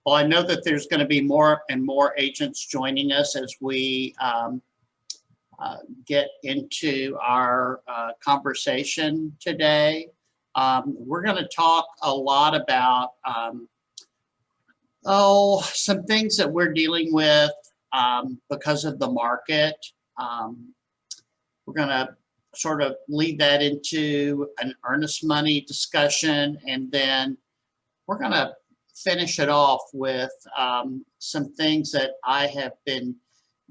Well, I know that there's going to be more and more agents joining us as we get into our conversation today. We're going to talk a lot about some things that we're dealing with because of the market. We're going to sort of lead that into an earnest money discussion, and then we're going to finish it off with some things that I have been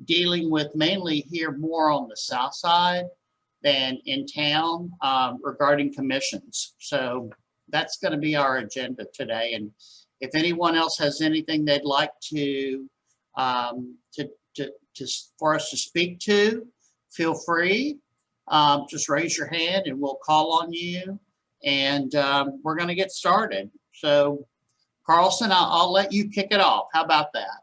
dealing with mainly here more on the south side than in town regarding commissions. So that's going to be our agenda today. And if anyone else has anything they'd like to for us to speak to, feel free. Just raise your hand and we'll call on you. And we're going to get started. So Carlson, I'll let you kick it off. How about that?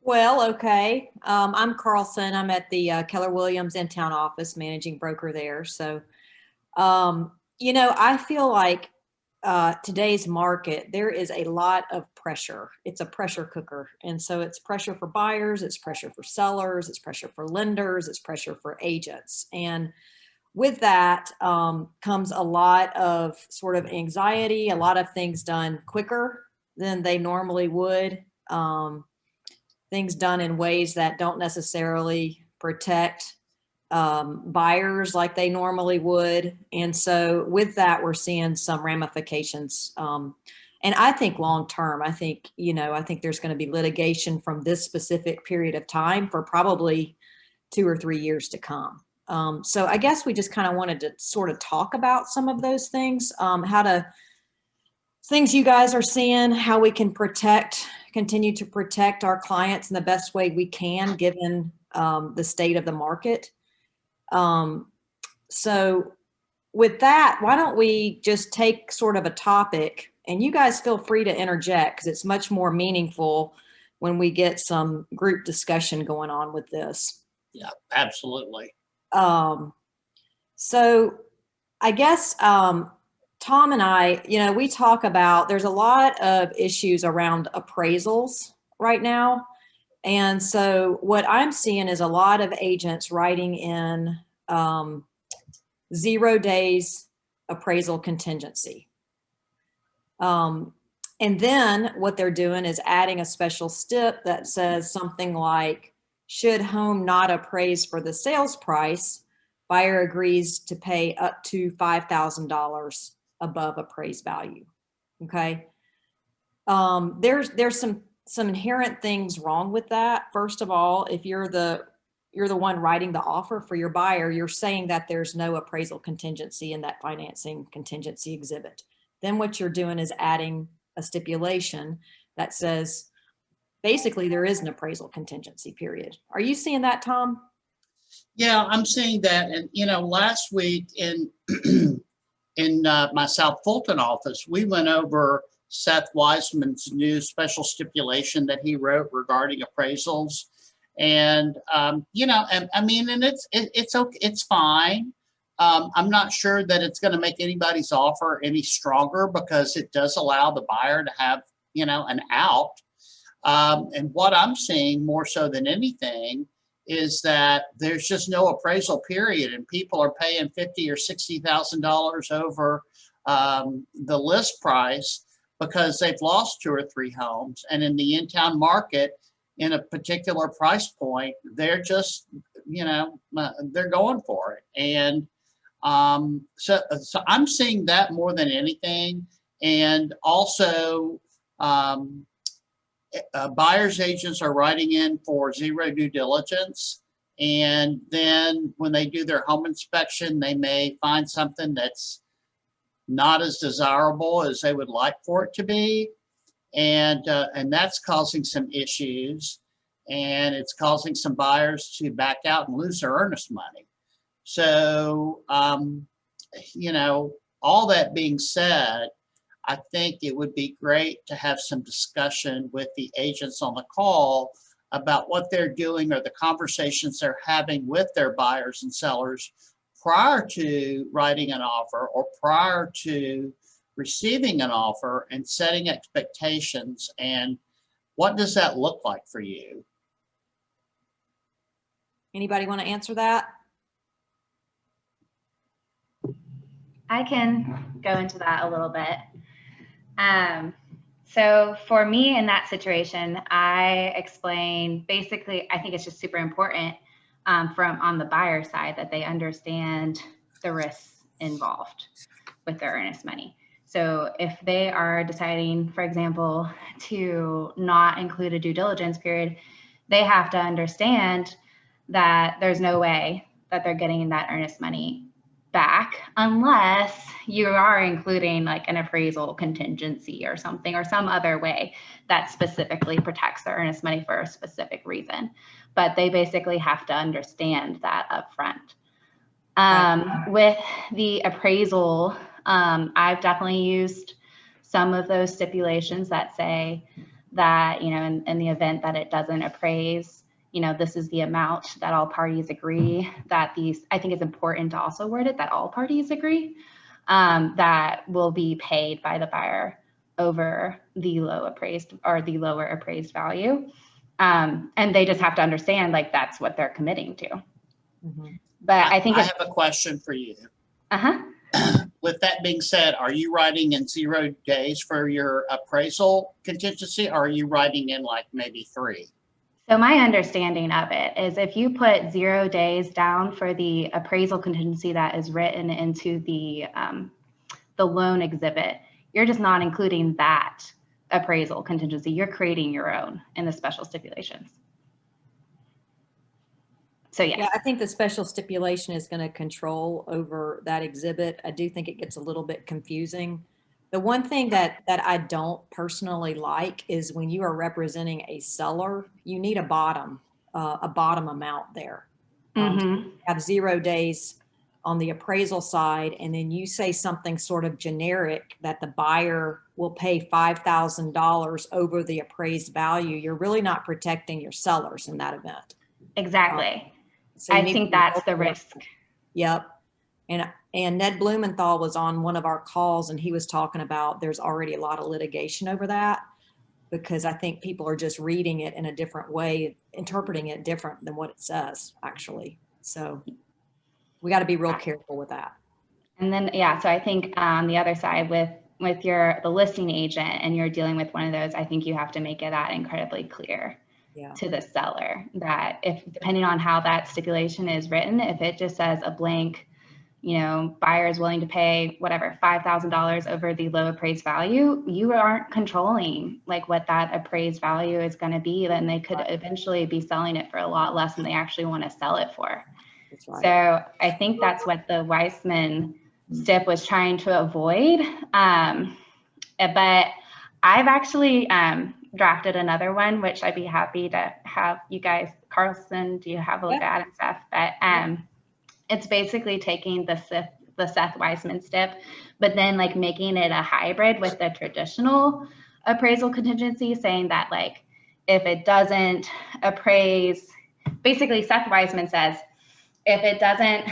Well, okay. I'm Carlson. I'm at the Keller Williams in-town office, managing broker there. So, I feel like today's market, there is a lot of pressure. It's a pressure cooker. And so it's pressure for buyers, it's pressure for sellers, it's pressure for lenders, it's pressure for agents. And with that comes a lot of sort of anxiety, a lot of things done quicker than they normally would, things done in ways that don't necessarily protect buyers like they normally would. And so with that, we're seeing some ramifications. And I think long-term, I think there's going to be litigation from this specific period of time for probably 2 or 3 years to come. So I guess we just kind of wanted to sort of talk about some of those things, things you guys are seeing, how we can continue to protect our clients in the best way we can, given the state of the market. So with that, why don't we just take sort of a topic, and you guys feel free to interject because it's much more meaningful when we get some group discussion going on with this. Yeah, absolutely. So I guess, Tom and I, we talk about, there's a lot of issues around appraisals right now. And so what I'm seeing is a lot of agents writing in 0 days appraisal contingency. And then what they're doing is adding a special stip that says something like, should home not appraise for the sales price, buyer agrees to pay up to $5,000 above appraised value. Okay. There's some inherent things wrong with that. First of all, if you're the one writing the offer for your buyer, you're saying that there's no appraisal contingency in that financing contingency exhibit. Then what you're doing is adding a stipulation that says, basically there is an appraisal contingency period. Are you seeing that, Tom? Yeah, I'm seeing that. And, last week in my South Fulton office, we went over Seth Wiseman's new special stipulation that he wrote regarding appraisals. And, and it's okay, it's fine. I'm not sure that it's going to make anybody's offer any stronger because it does allow the buyer to have, an out. And what I'm seeing more so than anything is that there's just no appraisal period, and people are paying $50,000 or $60,000 over the list price because they've lost 2 or 3 homes. And in the in-town market, in a particular price point, they're just, they're going for it. And so I'm seeing that more than anything. And also, buyer's agents are writing in for 0 due diligence. And then when they do their home inspection, they may find something that's not as desirable as they would like for it to be. And that's causing some issues. And it's causing some buyers to back out and lose their earnest money. So, all that being said, I think it would be great to have some discussion with the agents on the call about what they're doing or the conversations they're having with their buyers and sellers prior to writing an offer or prior to receiving an offer and setting expectations, and what does that look like for you? Anybody want to answer that? I can go into that a little bit. So for me in that situation, I explain basically, I think it's just super important from on the buyer side that they understand the risks involved with their earnest money. So if they are deciding, for example, to not include a due diligence period, they have to understand that there's no way that they're getting that earnest money back unless you are including like an appraisal contingency or something, or some other way that specifically protects the earnest money for a specific reason. But they basically have to understand that up front. With the appraisal, I've definitely used some of those stipulations that say that, you know, in the event that it doesn't appraise, you know, this is the amount that all parties agree that these, I think it's important to also word it that all parties agree that will be paid by the buyer over the low appraised or the lower appraised value. And they just have to understand like that's what they're committing to. Mm-hmm. But I think I have a question for you. With that being said, are you writing in 0 days for your appraisal contingency, or are you writing in like maybe 3? So my understanding of it is if you put 0 days down for the appraisal contingency that is written into the loan exhibit, you're just not including that appraisal contingency. You're creating your own in the special stipulations. So yes. Yeah, I think the special stipulation is going to control over that exhibit. I do think it gets a little bit confusing. The one thing that I don't personally like is when you are representing a seller, you need a bottom amount there. You have 0 days on the appraisal side, and then you say something sort of generic that the buyer will pay $5,000 over the appraised value. You're really not protecting your sellers in that event. Exactly. So I think that's the risk. Yep. And Ned Blumenthal was on one of our calls, and he was talking about there's already a lot of litigation over that because I think people are just reading it in a different way, interpreting it different than what it says actually. So we got to be real careful with that. And then, yeah, so I think on the other side with the listing agent and you're dealing with one of those, I think you have to make it that incredibly clear to the seller that if, depending on how that stipulation is written, if it just says a blank, you know, buyer is willing to pay whatever, $5,000 over the low appraised value, you aren't controlling like what that appraised value is going to be. Then they could eventually be selling it for a lot less than they actually want to sell it for. That's right. So I think that's what the Weissman stip was trying to avoid. But I've actually drafted another one, which I'd be happy to have you guys, Carlson, do you have a look at and stuff? But it's basically taking the Seth Weissman stip, but then like making it a hybrid with the traditional appraisal contingency, saying that like if it doesn't appraise, basically Seth Weissman says, if it doesn't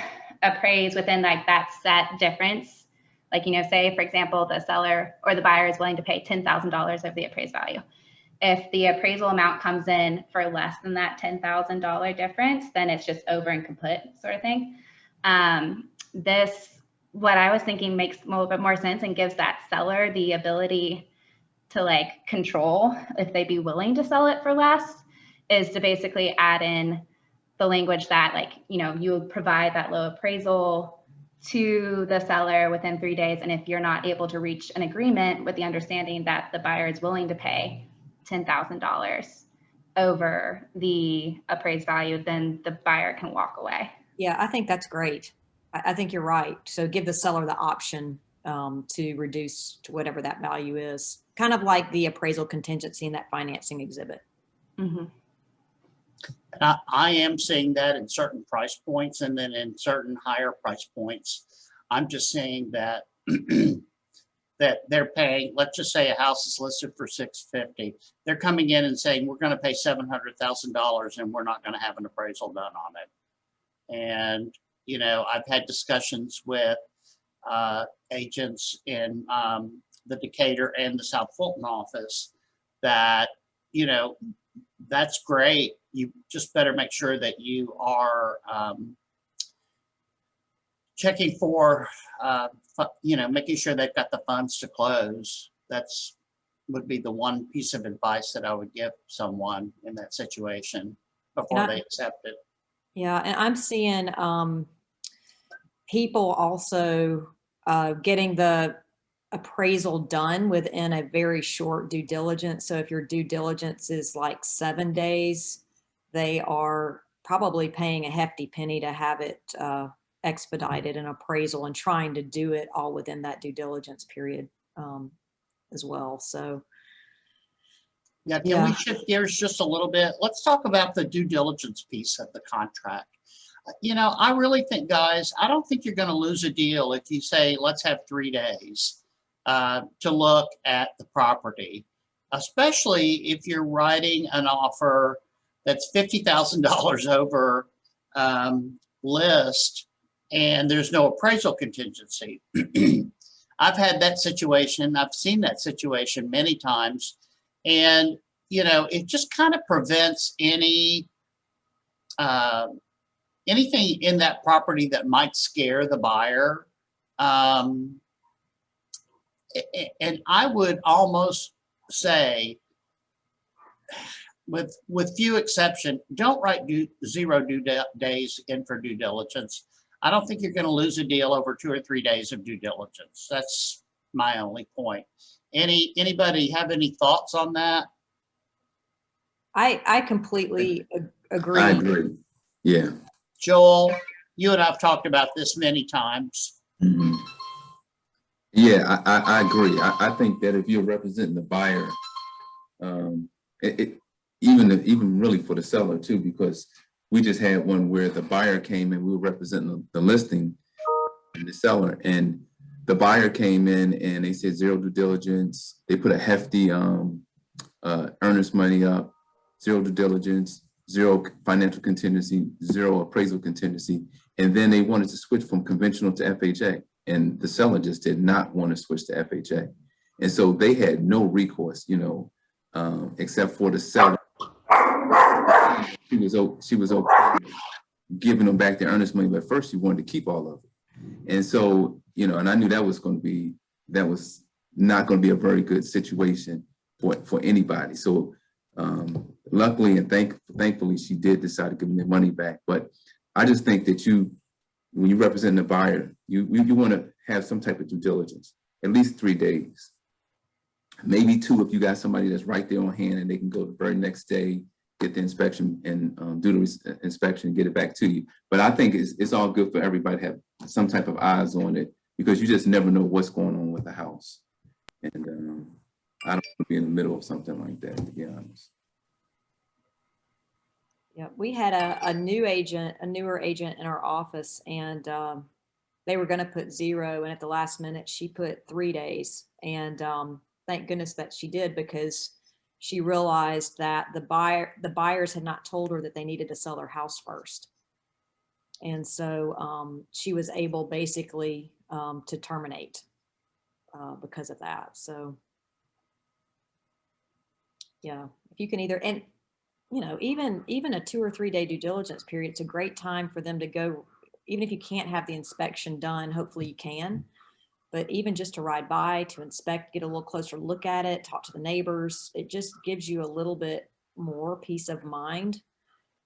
appraise within like that set difference, like, you know, say for example, the seller or the buyer is willing to pay $10,000 of the appraised value. If the appraisal amount comes in for less than that $10,000 difference, then it's just over and kaput sort of thing. This, what I was thinking makes a little bit more sense and gives that seller the ability to like control if they'd be willing to sell it for less, is to basically add in the language that like, you know, you would provide that low appraisal to the seller within 3 days. And if you're not able to reach an agreement with the understanding that the buyer is willing to pay $10,000 over the appraised value, then the buyer can walk away. Yeah, I think that's great. I think you're right. So give the seller the option to reduce to whatever that value is, kind of like the appraisal contingency in that financing exhibit. Mm-hmm. I am seeing that in certain price points, and then in certain higher price points, I'm just saying that that they're paying, let's just say a house is listed for $650. They're coming in and saying, we're going to pay $700,000 and we're not going to have an appraisal done on it. And, you know, I've had discussions with agents in the Decatur and the South Fulton office that, you know, that's great. You just better make sure that you are checking for, you know, making sure they've got the funds to close. That's would be the one piece of advice that I would give someone in that situation before they accept it. Yeah, and I'm seeing people also getting the appraisal done within a very short due diligence. So if your due diligence is like 7 days, they are probably paying a hefty penny to have it expedited an appraisal and trying to do it all within that due diligence period as well. So yeah, can we shift gears just a little bit? Let's talk about the due diligence piece of the contract. You know, I really think, guys, I don't think you're going to lose a deal if you say, let's have 3 days to look at the property, especially if you're writing an offer that's $50,000 over list and there's no appraisal contingency. I've had that situation. I've seen that situation many times. And, you know, it just kind of prevents anything in that property that might scare the buyer. And I would almost say, with few exception, don't write 0 due days in for due diligence. I don't think you're going to lose a deal over 2 or 3 days of due diligence. That's my only point. Anybody have any thoughts on that? I completely agree. I agree. Yeah. Joel, you and I've talked about this many times. Mm-hmm. Yeah, I agree. I think that if you're representing the buyer, even really for the seller too, because we just had one where the buyer came and we were representing the listing and the seller, and the buyer came in and they said 0 due diligence. They put a hefty earnest money up, 0 due diligence, 0 financial contingency, 0 appraisal contingency, and then they wanted to switch from conventional to FHA, and the seller just did not want to switch to FHA, and so they had no recourse, you know, except for the seller. She was okay giving them back their earnest money, but first she wanted to keep all of it, and so, you know, and I knew that was not going to be a very good situation for anybody. So luckily and thankfully, she did decide to give them their money back. But I just think that when you represent the buyer, you want to have some type of due diligence, at least 3 days, maybe 2 if you got somebody that's right there on hand and they can go the very next day, get the inspection and do the inspection and get it back to you. But I think it's all good for everybody to have some type of eyes on it, because you just never know what's going on with the house. And I don't want to be in the middle of something like that, to be honest. Yeah, we had a newer agent in our office, and they were going to put 0, and at the last minute she put 3 days, and thank goodness that she did, because she realized that the buyers had not told her that they needed to sell their house first, and so she was able basically to terminate because of that. So yeah, if you can either, and you know, even a 2 or 3 day due diligence period, it's a great time for them to go. Even if you can't have the inspection done, hopefully you can, but even just to ride by, to inspect, get a little closer look at it, talk to the neighbors, it just gives you a little bit more peace of mind,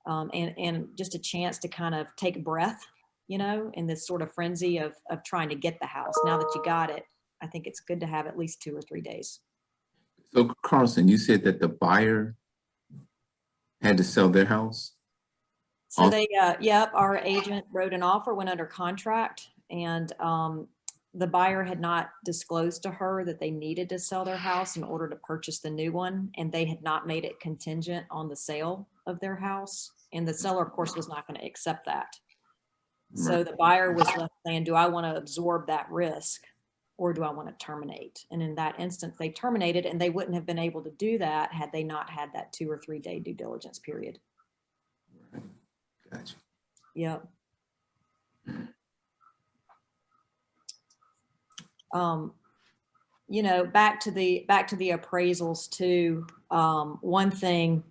and just a chance to kind of take a breath, you know, in this sort of frenzy of trying to get the house. Now that you got it, I think it's good to have at least 2 or 3 days. So Carlson, you said that the buyer had to sell their house? So they, yep, our agent wrote an offer, went under contract, and the buyer had not disclosed to her that they needed to sell their house in order to purchase the new one, and they had not made it contingent on the sale of their house. And the seller, of course, was not going to accept that. So the buyer was left saying, do I want to absorb that risk, or do I want to terminate? And in that instance, they terminated, and they wouldn't have been able to do that had they not had that 2 or 3 day due diligence period. Gotcha. Yep. You know, back to the appraisals too. One thing,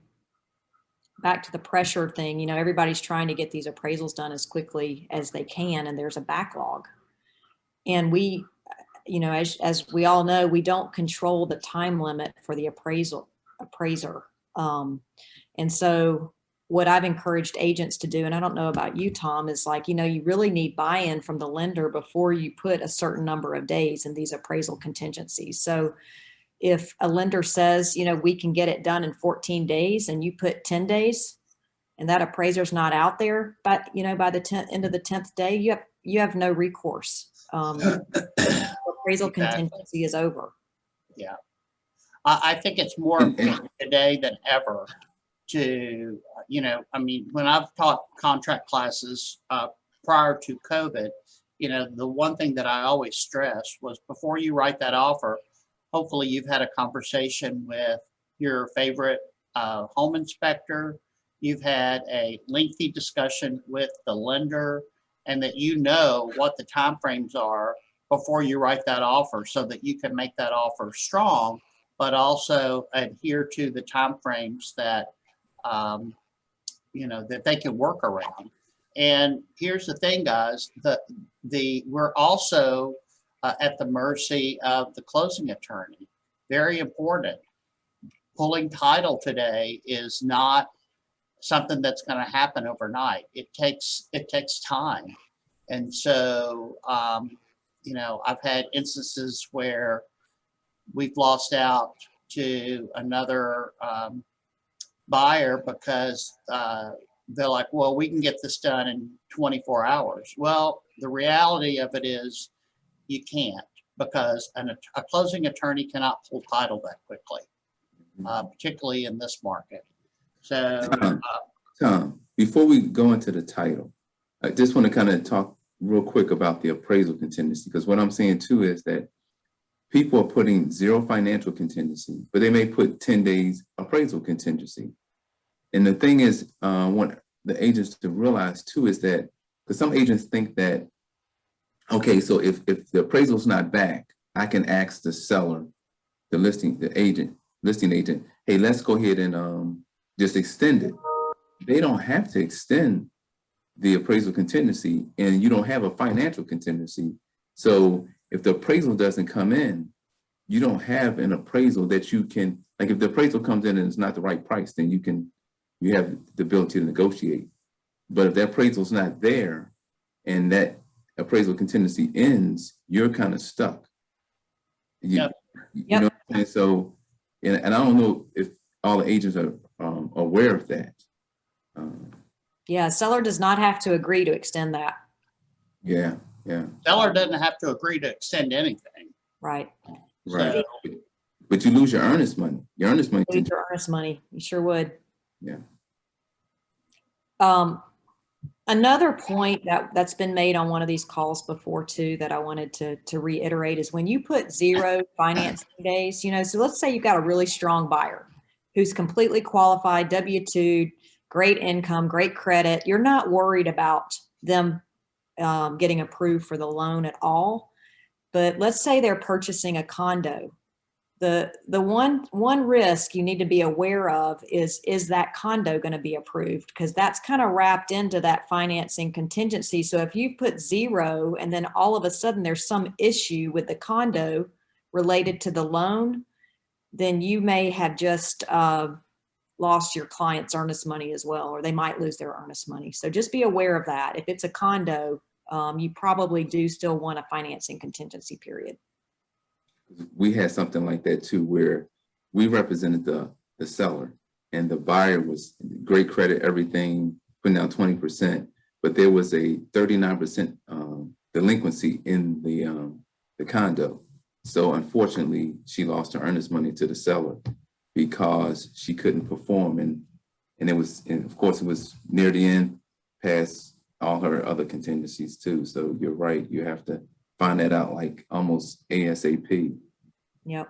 back to the pressure thing, you know, everybody's trying to get these appraisals done as quickly as they can, and there's a backlog. And we, you know, as we all know, we don't control the time limit for the appraiser. And so what I've encouraged agents to do, and I don't know about you, Tom, is like, you know, you really need buy-in from the lender before you put a certain number of days in these appraisal contingencies. So if a lender says, you know, we can get it done in 14 days and you put 10 days and that appraiser's not out there, but you know, by the end of the 10th day, you have no recourse. Appraisal contingency is over. Yeah. I think it's more important today than ever to, you know, I mean, when I've taught contract classes prior to COVID, you know, the one thing that I always stress was before you write that offer, hopefully you've had a conversation with your favorite home inspector, you've had a lengthy discussion with the lender, and that you know what the timeframes are before you write that offer so that you can make that offer strong, but also adhere to the timeframes that you know, that they can work around. And here's the thing, guys, we're also at the mercy of the closing attorney. Very important. Pulling title today is not something that's going to happen overnight. It takes time. And so, you know, I've had instances where we've lost out to another buyer because they're like, well, we can get this done in 24 hours. Well, the reality of it is you can't, because a closing attorney cannot pull title that quickly, particularly in this market. So, Tom, before we go into the title, I just want to kind of talk real quick about the appraisal contingency, because what I'm saying too is that people are putting 0 financial contingency, but they may put 10 days appraisal contingency. And the thing is, what the agents to realize too is that, because some agents think that, okay, so if the appraisal's not back, I can ask the seller, the listing agent, hey, let's go ahead and just extend it. They don't have to extend the appraisal contingency, and you don't have a financial contingency. So if the appraisal doesn't come in, you don't have an appraisal that you can, like if the appraisal comes in and it's not the right price, then you have the ability to negotiate. But if that appraisal's not there and that appraisal contingency ends, you're kind of stuck. You know what I'm saying? So, and I don't know if all the agents are aware of that. Yeah, seller does not have to agree to extend that. Yeah. Seller doesn't have to agree to extend anything. Right. Right. So, but you lose your earnest money. Your earnest money. Lose your earnest money. You sure would. Yeah. Another point that's been made on one of these calls before too, that I wanted to reiterate, is when you put 0 financing days, you know, so let's say you've got a really strong buyer who's completely qualified, W-2, great income, great credit. You're not worried about them getting approved for the loan at all. But let's say they're purchasing a condo. The one risk you need to be aware of is that condo going to be approved? Because that's kind of wrapped into that financing contingency. So if you put 0 and then all of a sudden there's some issue with the condo related to the loan, then you may have just lost your client's earnest money as well, or they might lose their earnest money. So just be aware of that. If it's a condo, you probably do still want a financing contingency period. We had something like that too, where we represented the seller and the buyer was great credit, everything, putting down 20%, but there was a 39% delinquency in the condo. So unfortunately, she lost her earnest money to the seller because she couldn't perform, and of course it was near the end, past all her other contingencies too. So you're right, you have to find that out like almost ASAP. Yep.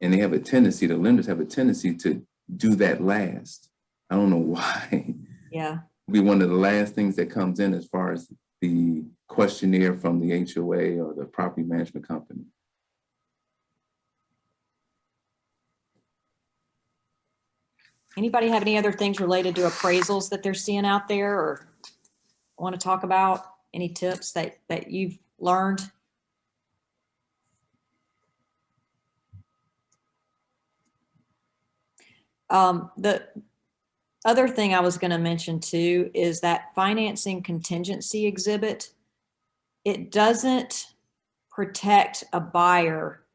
And they have a tendency, the lenders have a tendency to do that last. I don't know why. Yeah. Be one of the last things that comes in as far as the questionnaire from the HOA or the property management company. Anybody have any other things related to appraisals that they're seeing out there or want to talk about? Any tips that you've learned? The other thing I was going to mention too is that financing contingency exhibit. It doesn't protect a buyer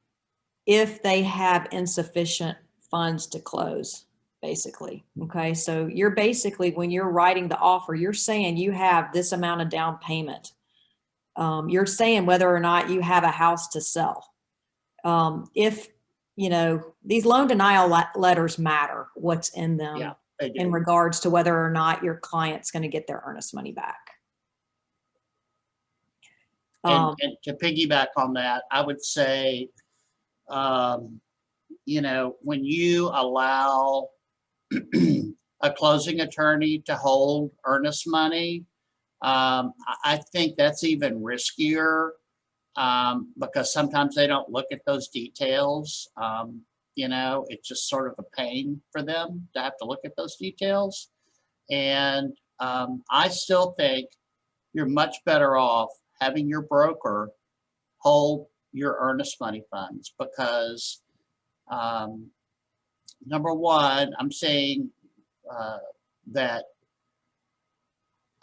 if they have insufficient funds to close, basically. Okay, so you're basically, when you're writing the offer, you're saying you have this amount of down payment. You're saying whether or not you have a house to sell. If, you know, these loan denial letters matter, what's in them. Yeah, they do. In regards to whether or not your client's going to get their earnest money back. And to piggyback on that, I would say, you know, when you allow a closing attorney to hold earnest money, I think that's even riskier because sometimes they don't look at those details. You know, it's just sort of a pain for them to have to look at those details. And I still think you're much better off having your broker hold your earnest money funds because number one, I'm saying that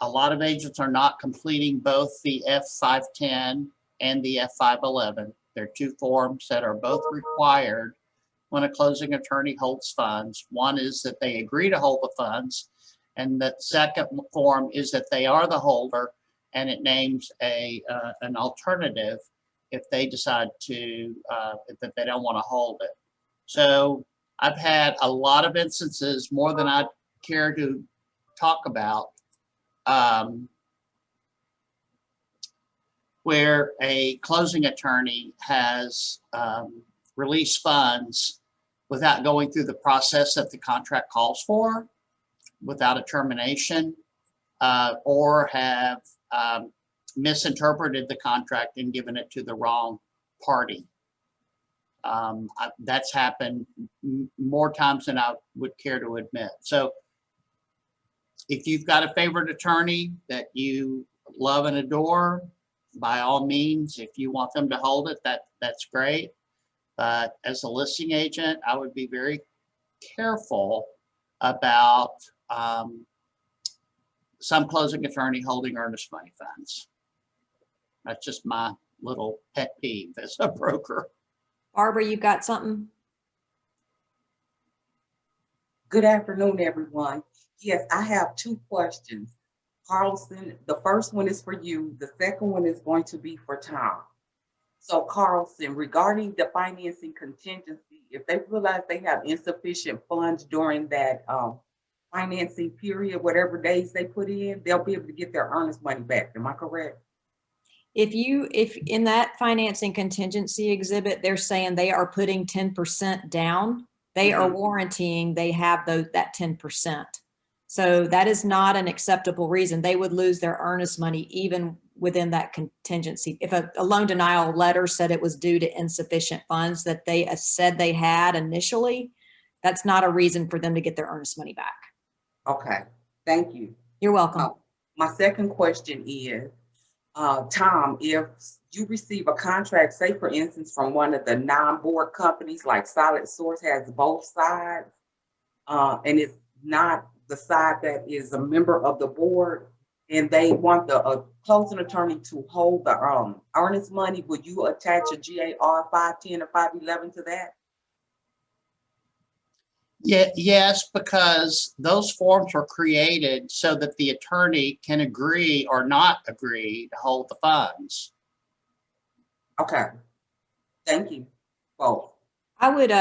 a lot of agents are not completing both the F510 and the F511. They're two forms that are both required when a closing attorney holds funds. One is that they agree to hold the funds, and the second form is that they are the holder, and it names an alternative if they decide to, that they don't want to hold it. So I've had a lot of instances, more than I care to talk about, where a closing attorney has released funds without going through the process that the contract calls for, without a termination, or have misinterpreted the contract and given it to the wrong party. That's happened more times than I would care to admit. So if you've got a favorite attorney that you love and adore, by all means, if you want them to hold it, that's great. But as a listing agent, I would be very careful about some closing attorney holding earnest money funds. That's just my little pet peeve as a broker. Barbara, you've got something? Good afternoon, everyone. Yes, I have two questions. Carlson, the first one is for you. The second one is going to be for Tom. So Carlson, regarding the financing contingency, if they realize they have insufficient funds during that financing period, whatever days they put in, they'll be able to get their earnest money back. Am I correct? If in that financing contingency exhibit, they're saying they are putting 10% down, they are warranting they have that 10%. So that is not an acceptable reason. They would lose their earnest money even within that contingency. If a loan denial letter said it was due to insufficient funds that they said they had initially, that's not a reason for them to get their earnest money back. Okay, thank you. You're welcome. My second question is, Tom, if you receive a contract, say for instance, from one of the non-board companies like Solid Source has both sides, and it's not the side that is a member of the board, and they want the closing attorney to hold the earnest money, would you attach a GAR 510 or 511 to that? Yeah, yes, because those forms were created so that the attorney can agree or not agree to hold the funds. Okay, thank you both. I would,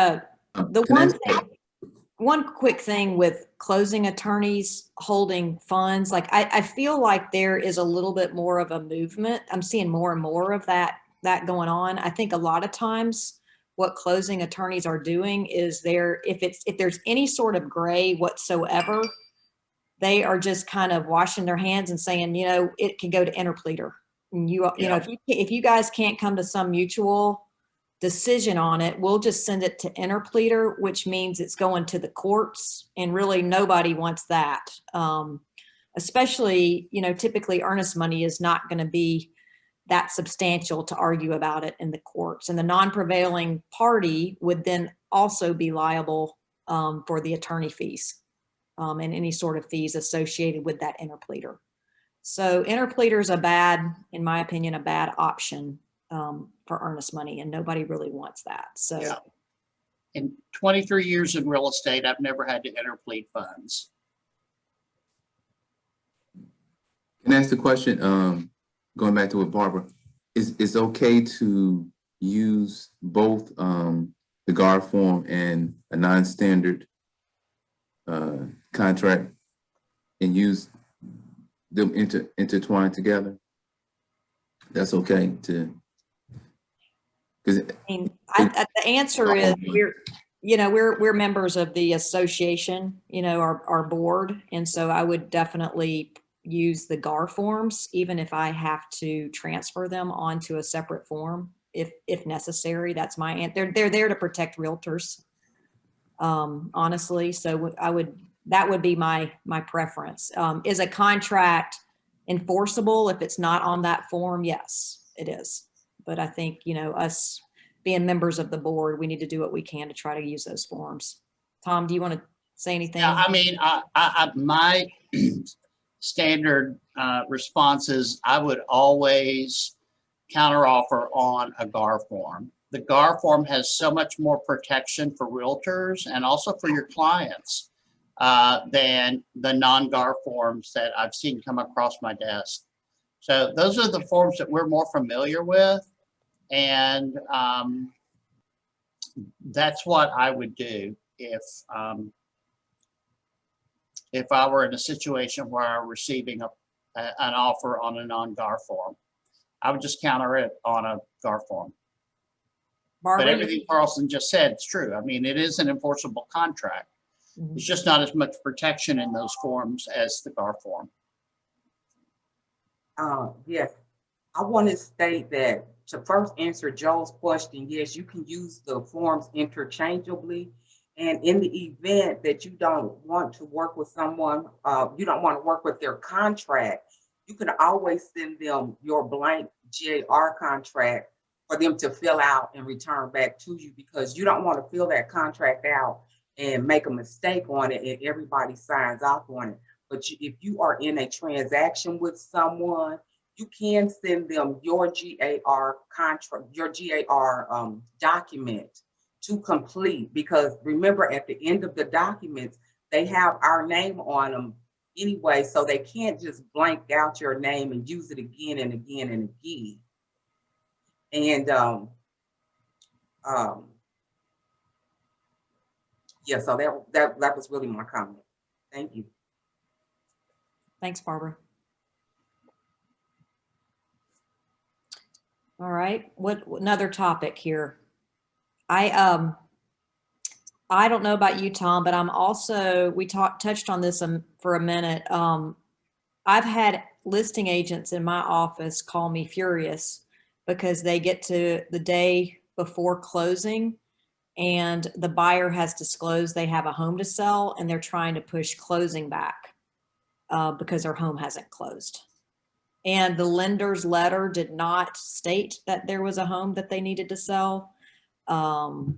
one quick thing with closing attorneys holding funds, like I feel like there is a little bit more of a movement. I'm seeing more and more of that going on. I think a lot of times what closing attorneys are doing is if there's any sort of gray whatsoever, they are just kind of washing their hands and saying, you know, it can go to interpleader. And you know, if you guys can't come to some mutual decision on it, we'll just send it to interpleader, which means it's going to the courts, and really nobody wants that. Especially, you know, typically earnest money is not going to be that substantial to argue about it in the courts, and the non-prevailing party would then also be liable for the attorney fees and any sort of fees associated with that interpleader. So interpleader is in my opinion, a bad option for earnest money, and nobody really wants that. So Yeah. In 23 years in real estate, I've never had to interplead funds. Can I ask the question, going back to what Barbara, is okay to use both the GAR form and a non-standard contract and use them intertwined together? That's okay to, because I mean, the answer is we're members of the association, you know, our board. And so I would definitely use the GAR forms, even if I have to transfer them onto a separate form, if necessary. That's my answer. They're there to protect realtors, honestly. So that would be my preference. Is a contract enforceable if it's not on that form? Yes, it is. But I think, you know, us being members of the board, we need to do what we can to try to use those forms. Tom, do you want to say anything? Yeah, I mean, my standard response is I would always counteroffer on a GAR form. The GAR form has so much more protection for realtors and also for your clients than the non-GAR forms that I've seen come across my desk. So those are the forms that we're more familiar with, and that's what I would do if I were in a situation where I'm receiving an offer on a non-GAR form. I would just counter it on a GAR form. Barbara, but everything Carlson just said is true. I mean, it is an enforceable contract. Mhm. It's just not as much protection in those forms as the GAR form. Yes, I want to state that to first answer Joe's question, yes, you can use the forms interchangeably. And in the event that you don't want to work with someone, you don't want to work with their contract, you can always send them your blank GAR contract for them to fill out and return back to you, because you don't want to fill that contract out and make a mistake on it and everybody signs off on it. But if you are in a transaction with someone, you can send them your GAR contract, your GAR document to complete, because remember, at the end of the documents, they have our name on them anyway, so they can't just blank out your name and use it again and again and again. And yeah, so that was really my comment. Thank you. Thanks, Barbara. All right, what another topic here? I don't know about you, Tom, but I'm also, we touched on this for a minute. I've had listing agents in my office call me furious because they get to the day before closing and the buyer has disclosed they have a home to sell and they're trying to push closing back because their home hasn't closed. And the lender's letter did not state that there was a home that they needed to sell. I've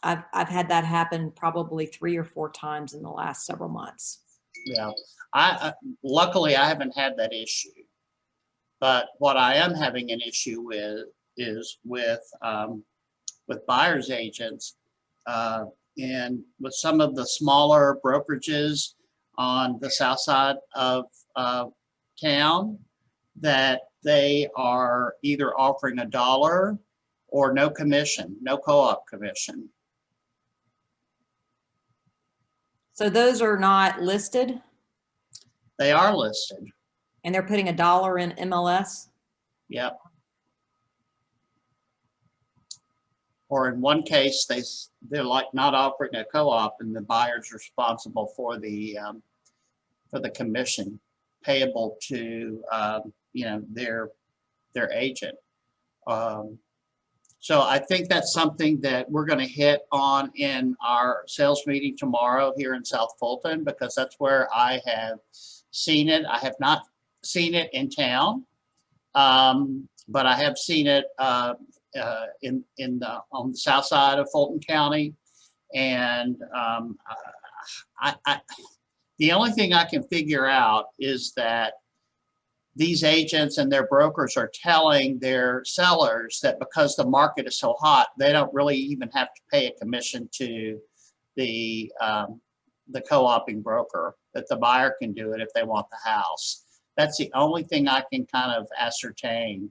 had that happen probably 3 or 4 times in the last several months. Yeah, luckily I haven't had that issue, but what I am having an issue with is with buyer's agents and with some of the smaller brokerages on the south side of town, that they are either offering $1 or no commission, no co-op commission. So those are not listed? They are listed. And they're putting $1 in MLS? Yep. Or in one case, they're like not offering a co-op, and the buyer's responsible for the commission payable to you know, their their agent. So I think that's something that we're going to hit on in our sales meeting tomorrow here in South Fulton, because that's where I have seen it. I have not seen it in town, but I have seen it on the south side of Fulton County. And the only thing I can figure out is that these agents and their brokers are telling their sellers that because the market is so hot, they don't really even have to pay a commission to the co-oping broker, that the buyer can do it if they want the house. That's the only thing I can kind of ascertain.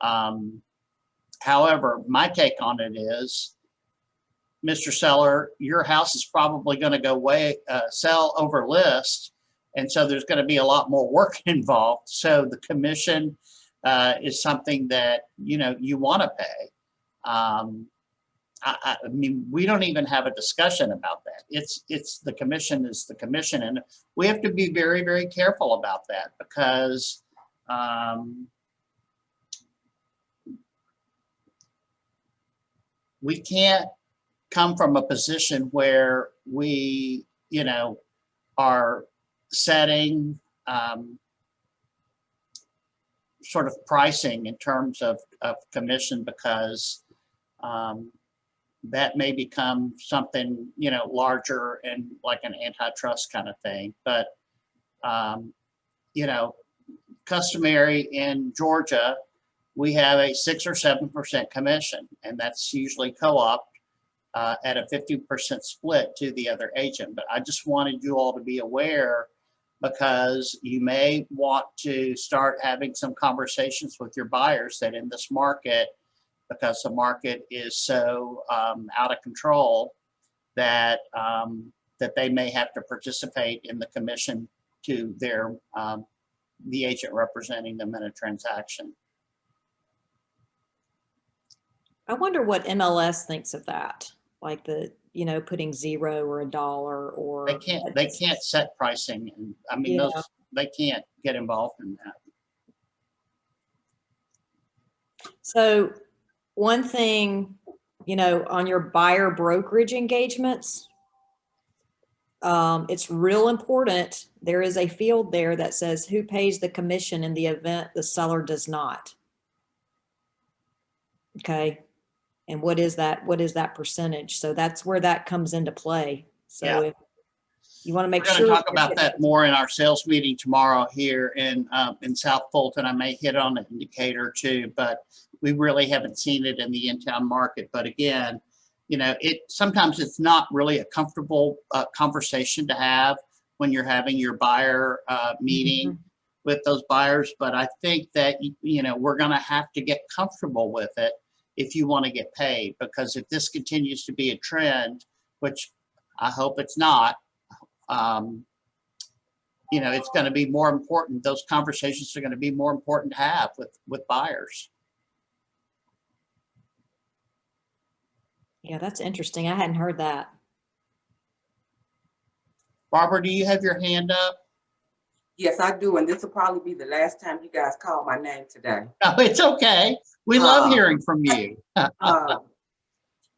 However, my take on it is, Mr. Seller, your house is probably going to go sell over list. And so there's going to be a lot more work involved. So the commission is something that, you know, you want to pay. I mean, we don't even have a discussion about that. It's the commission is the commission. And we have to be very, very careful about that, because we can't come from a position where we, you know, are setting sort of pricing in terms of commission, because that may become something, you know, larger and like an antitrust kind of thing. But, you know, customary in Georgia, we have a 6 or 7% commission, and that's usually co-op at a 50% split to the other agent. But I just wanted you all to be aware, because you may want to start having some conversations with your buyers that in this market, because the market is so out of control, that that they may have to participate in the commission to their the agent representing them in a transaction. I wonder what MLS thinks of that, like the, you know, putting $0 or $1 or. They can't set pricing, and I mean, Yeah. they can't get involved in that. So one thing, you know, on your buyer brokerage engagements, it's real important. There is a field there that says who pays the commission in the event the seller does not. Okay. And what is that percentage? So that's where that comes into play. So Yeah. if you want to make We're going sure. to talk about that more in our sales meeting tomorrow here in South Fulton. I may hit on an indicator too, but we really haven't seen it in the in-town market. But again, you know, sometimes it's not really a comfortable conversation to have when you're having your buyer meeting with those buyers. But I think that, you know, we're going to have to get comfortable with it if you want to get paid, because if this continues to be a trend, which I hope it's not, you know, it's going to be more important. Those conversations are going to be more important to have with buyers. Yeah, that's interesting. I hadn't heard that. Barbara, do you have your hand up? Yes, I do. And this will probably be the last time you guys call my name today. No, it's okay. We love hearing from you. I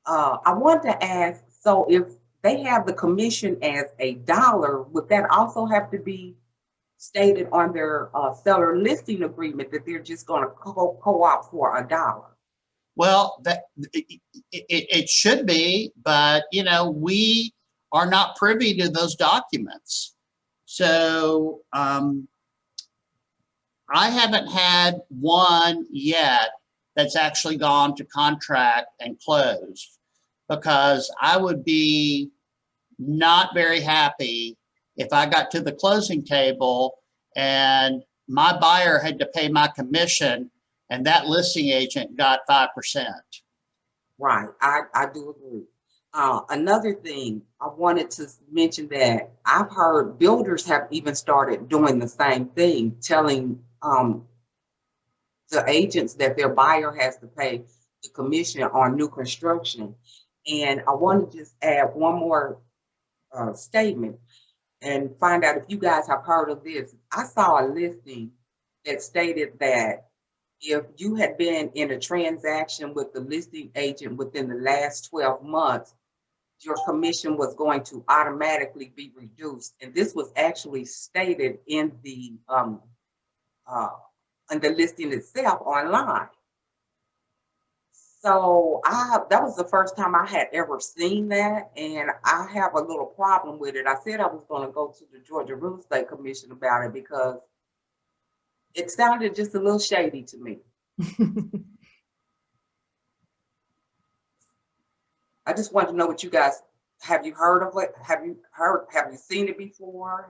want to ask, so if they have the commission as $1, would that also have to be stated on their seller listing agreement that they're just going to co-op for $1? Well, it should be, but you know, we are not privy to those documents. So I haven't had one yet that's actually gone to contract and closed, because I would be not very happy if I got to the closing table and my buyer had to pay my commission and that listing agent got 5%. Right, I do agree. Another thing, I wanted to mention that I've heard builders have even started doing the same thing, telling the agents that their buyer has to pay the commission on new construction. And I want to just add one more statement and find out if you guys have heard of this. I saw a listing that stated that if you had been in a transaction with the listing agent within the last 12 months, your commission was going to automatically be reduced. And this was actually stated in the listing itself online. So that was the first time I had ever seen that, and I have a little problem with it. I said I was going to go to the Georgia Real Estate Commission about it because it sounded just a little shady to me. I just wanted to know what you guys, have you heard of it? Have you seen it before?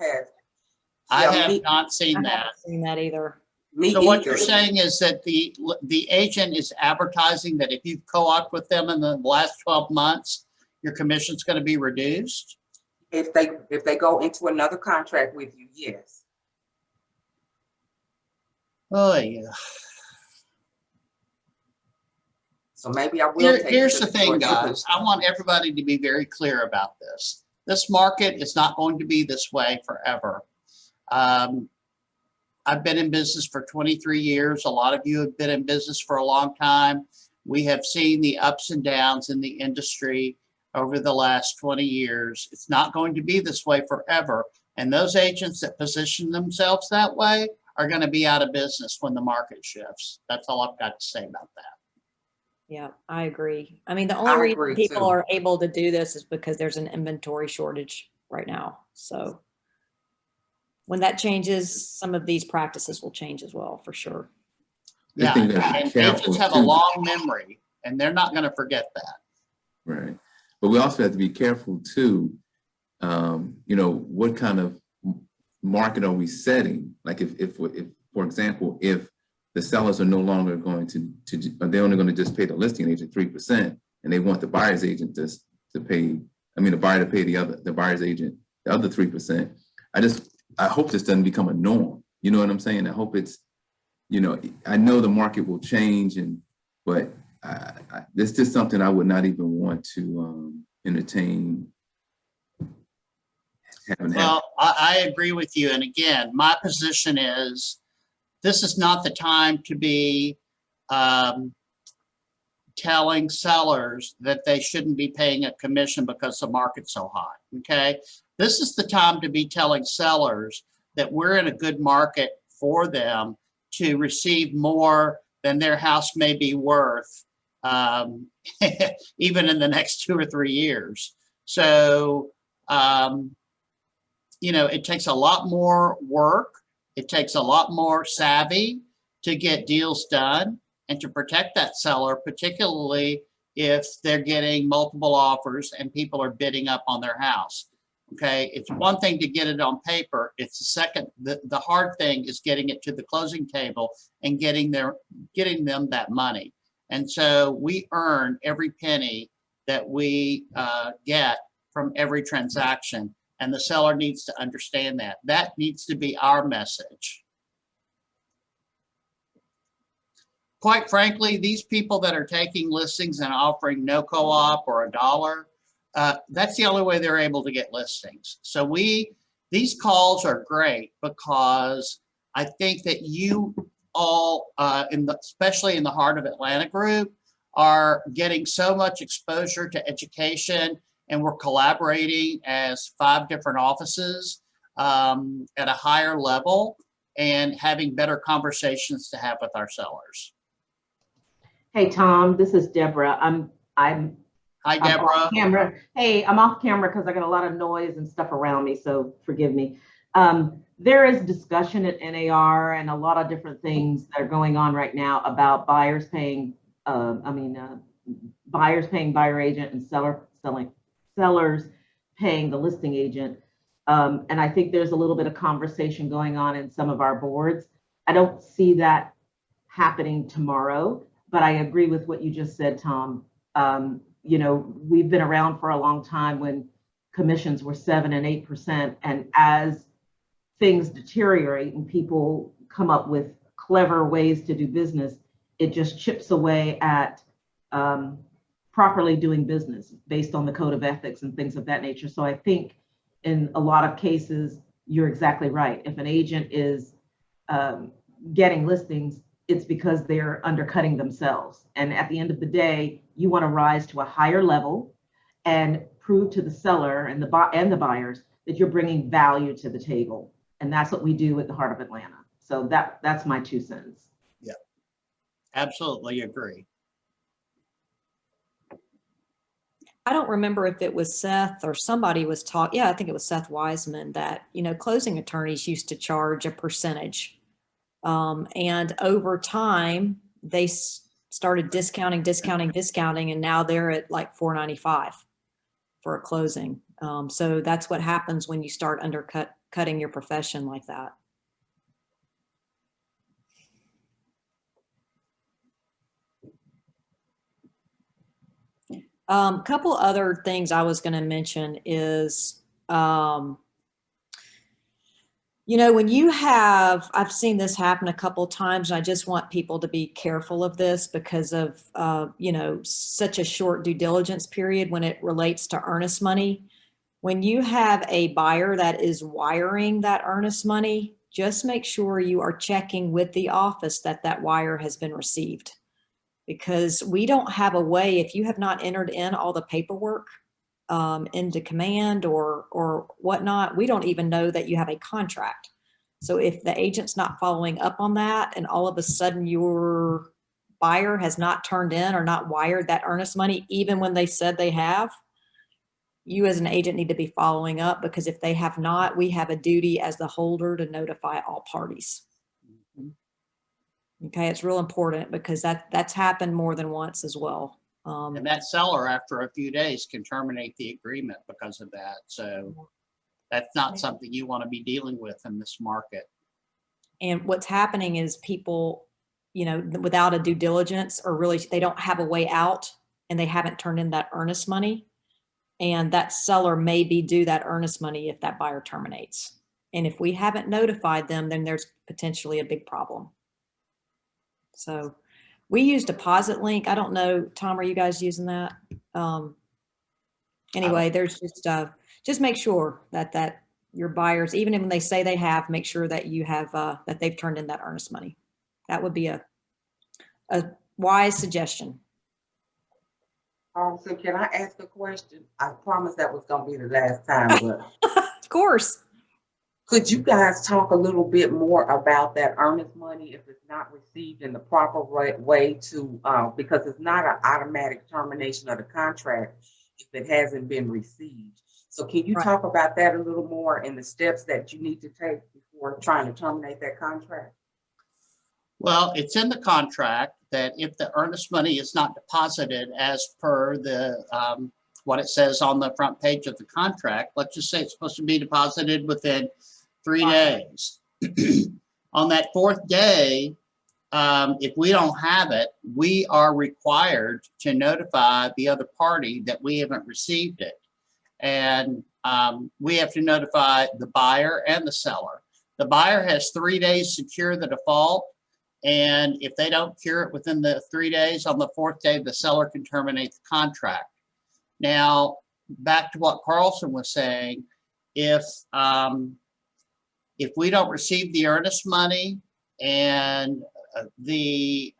I have not seen I that. haven't seen that either. Me So what either. you're saying is that the agent is advertising that if you've co-opted with them in the last 12 months, your commission's going to be reduced? If they go into another contract with you, yes. Oh, yeah. So maybe I will take it Here's to the thing, Georgia guys. I want everybody to be very clear about this. This market is not going to be this way forever. I've been in business for 23 years. A lot of you have been in business for a long time. We have seen the ups and downs in the industry over the last 20 years. It's not going to be this way forever. And those agents that position themselves that way are going to be out of business when the market shifts. That's all I've got to say about that. Yeah, I agree. I mean, the I only agree, reason people too. are able to do this is because there's an inventory shortage right now. So when that changes, some of these practices will change as well, for sure. Yeah, think that and careful, agents have a too. long memory, and they're not going to forget that. Right. But we also have to be careful too, you know, what kind of market are we setting? Like if for example, if the sellers are no longer going to they're only going to just pay the listing agent 3%, and they want the buyer's agent to pay, the buyer to pay the buyer's agent the other 3%. I hope this doesn't become a norm. You know what I'm saying? I hope it's, you know, I know the market will change, but this is something I would not even want to entertain. Well, I agree with you. And again, my position is this is not the time to be telling sellers that they shouldn't be paying a commission because the market's so hot, okay? This is the time to be telling sellers that we're in a good market for them to receive more than their house may be worth, even in the next 2 or 3 years. So, you know, it takes a lot more work. It takes a lot more savvy to get deals done and to protect that seller, particularly if they're getting multiple offers and people are bidding up on their house. Okay, it's one thing to get it on paper. It's the second, the hard thing is getting it to the closing table and getting them that money. And so we earn every penny that we get from every transaction. And the seller needs to understand that. That needs to be our message. Quite frankly, these people that are taking listings and offering no co-op or $1, that's the only way they're able to get listings. So these calls are great because I think that you all, especially in the Heart of Atlanta group, are getting so much exposure to education, and we're collaborating as 5 different offices at a higher level and having better conversations to have with our sellers. Hey, Tom, this is Deborah. Hi, Deborah. Off camera. Hey, I'm off camera because I got a lot of noise and stuff around me, so forgive me. There is discussion at NAR and a lot of different things that are going on right now about buyers paying, buyers paying buyer agent and sellers paying the listing agent. And I think there's a little bit of conversation going on in some of our boards. I don't see that happening tomorrow, but I agree with what you just said, Tom. You know, we've been around for a long time when commissions were 7% and 8%. And as things deteriorate and people come up with clever ways to do business, it just chips away at properly doing business based on the code of ethics and things of that nature. So I think in a lot of cases, you're exactly right. If an agent is getting listings, it's because they're undercutting themselves. And at the end of the day, you want to rise to a higher level and prove to the seller and the buyers that you're bringing value to the table. And that's what we do at the Heart of Atlanta. So that's my 2 cents. Yeah, absolutely agree. I don't remember if it was Seth or somebody was talking. Yeah, I think it was Seth Wiseman that, closing attorneys used to charge a percentage. And over time, they started discounting, and now they're at like $4.95 for a closing. So that's what happens when you start cutting your profession like that. Couple other things I was going to mention is, when you have, I've seen this happen a couple of times, and I just want people to be careful of this because of, such a short due diligence period when it relates to earnest money. When you have a buyer that is wiring that earnest money, just make sure you are checking with the office that that wire has been received. Because we don't have a way, if you have not entered in all the paperwork into command or whatnot, we don't even know that you have a contract. So if the agent's not following up on that and all of a sudden your buyer has not turned in or not wired that earnest money, even when they said they have, you as an agent need to be following up, because if they have not, we have a duty as the holder to notify all parties. Okay, it's real important because that's happened more than once as well. And that seller, after a few days, can terminate the agreement because of that. So that's not something you want to be dealing with in this market. And what's happening is people, without a due diligence, or really they don't have a way out and they haven't turned in that earnest money. And that seller may be due that earnest money if that buyer terminates. And if we haven't notified them, then there's potentially a big problem. So we use Deposit Link. I don't know, Tom, are you guys using that? Anyway, there's just make sure that your buyers, even when they say they have, make sure that you have, that they've turned in that earnest money. That would be a wise suggestion. So can I ask a question? I promise that was gonna be the last time, but Of course. could you guys talk a little bit more about that earnest money if it's not received in the proper way to, because it's not an automatic termination of the contract if it hasn't been received. So can you talk about that a little more and the steps that you need to take before trying to terminate that contract? Well, it's in the contract that if the earnest money is not deposited as per the what it says on the front page of the contract, let's just say it's supposed to be deposited within 3 days. On that 4th day, if we don't have it, we are required to notify the other party that we haven't received it. And we have to notify the buyer and the seller. The buyer has 3 days to cure the default. And if they don't cure it within the 3 days, on the 4th day, the seller can terminate the contract. Now, back to what Carlson was saying, if we don't receive the earnest money and the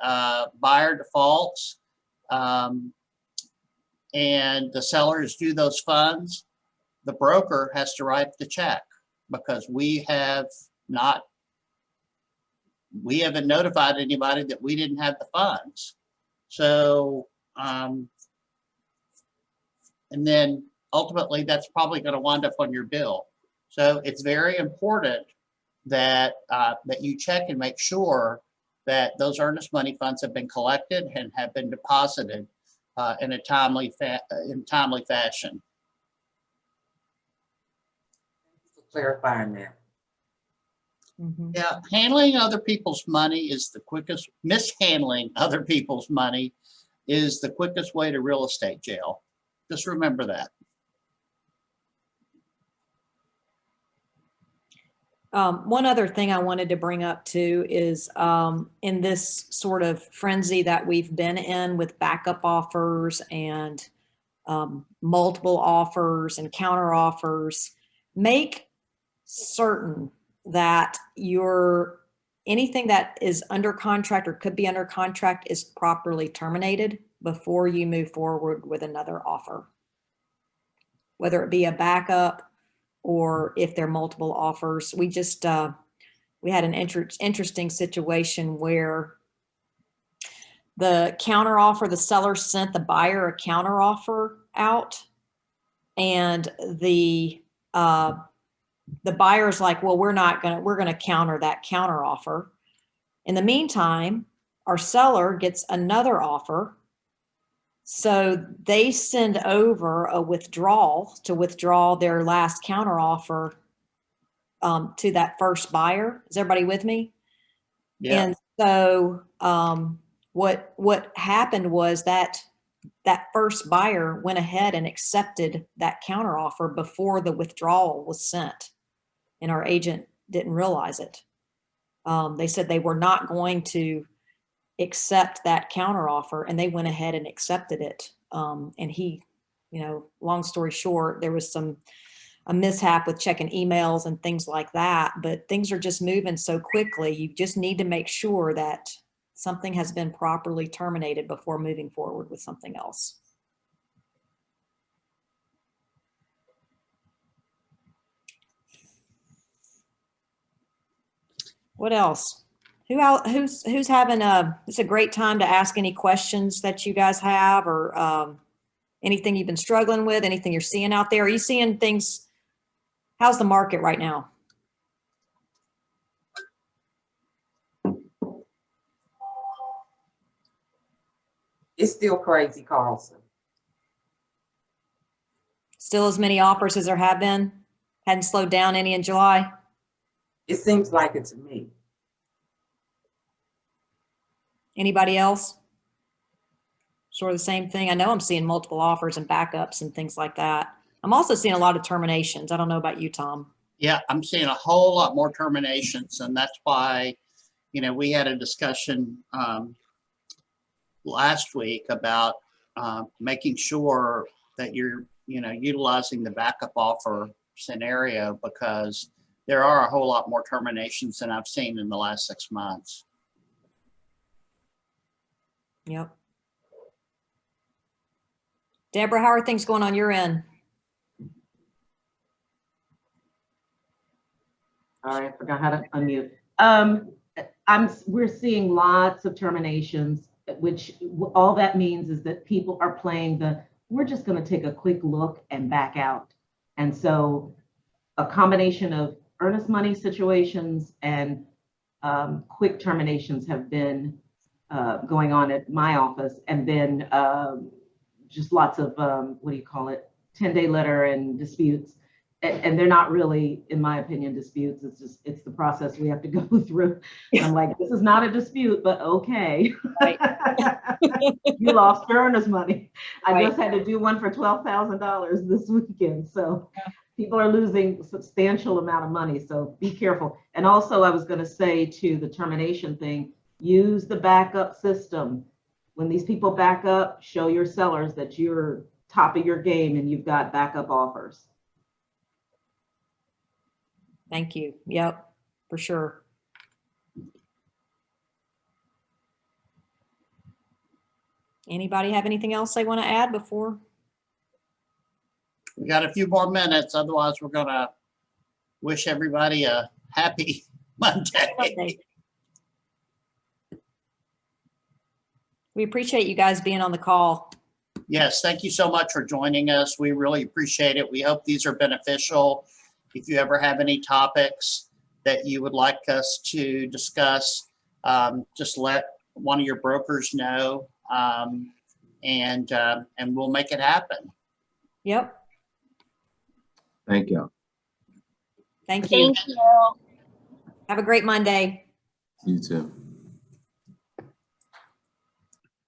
buyer defaults and the seller is due those funds, the broker has to write the check because we haven't notified anybody that we didn't have the funds. So, and then ultimately that's probably going to wind up on your bill. So it's very important that that you check and make sure that those earnest money funds have been collected and have been deposited in a timely fashion. Thank you for clarifying that. Mm-hmm. Yeah, handling other people's money is the quickest. Mishandling other people's money is the quickest way to real estate jail. Just remember that. One other thing I wanted to bring up too is in this sort of frenzy that we've been in with backup offers and multiple offers and counter offers, make certain that you're anything that is under contract or could be under contract is properly terminated before you move forward with another offer. Whether it be a backup or if there are multiple offers. We just, we had an interesting situation where the counteroffer, the seller sent the buyer a counteroffer out, and the buyer's like, well, we're gonna counter that counteroffer. In the meantime, our seller gets another offer. So they send over a withdrawal to withdraw their last counteroffer to that first buyer. Is everybody with me? Yeah. And so what happened was that first buyer went ahead and accepted that counteroffer before the withdrawal was sent, and our agent didn't realize it. They said they were not going to accept that counteroffer, and they went ahead and accepted it. And he, long story short, there was a mishap with checking emails and things like that, but things are just moving so quickly. You just need to make sure that something has been properly terminated before moving forward with something else. What else? Who's having it's a great time to ask any questions that you guys have, or anything you've been struggling with, anything you're seeing out there. Are you seeing things? How's the market right now? It's still crazy, Carlson. Still as many offers as there have been? Hadn't slowed down any in July? It seems like it to me. Anybody else? Sort of the same thing. I know I'm seeing multiple offers and backups and things like that. I'm also seeing a lot of terminations. I don't know about you, Tom. Yeah, I'm seeing a whole lot more terminations, and that's why, we had a discussion last week about making sure that you're, utilizing the backup offer scenario, because there are a whole lot more terminations than I've seen in the last 6 months. Yep. Deborah, how are things going on your end? Sorry, I forgot how to unmute. We're seeing lots of terminations, which all that means is that people are playing we're just going to take a quick look and back out. And so a combination of earnest money situations and quick terminations have been going on at my office. And then just lots of, 10-day letter and disputes. And they're not really, in my opinion, disputes. It's the process we have to go through. I'm like, this is not a dispute, but okay. Right. You lost your earnest money. I Right. just had to do one for $12,000 this weekend. So people are losing a substantial amount of money. So be careful. And also, I was going to say to the termination thing, use the backup system. When these people back up, show your sellers that you're top of your game and you've got backup offers. Thank you. Yep, for sure. Anybody have anything else they want to add before? We got a few more minutes, otherwise we're gonna wish everybody a happy Monday. Okay. We appreciate you guys being on the call. Yes, thank you so much for joining us. We really appreciate it. We hope these are beneficial. If you ever have any topics that you would like us to discuss, just let one of your brokers know, and we'll make it happen. Yep. Thank you. Thank you. Thank you. Have a great Monday. You too.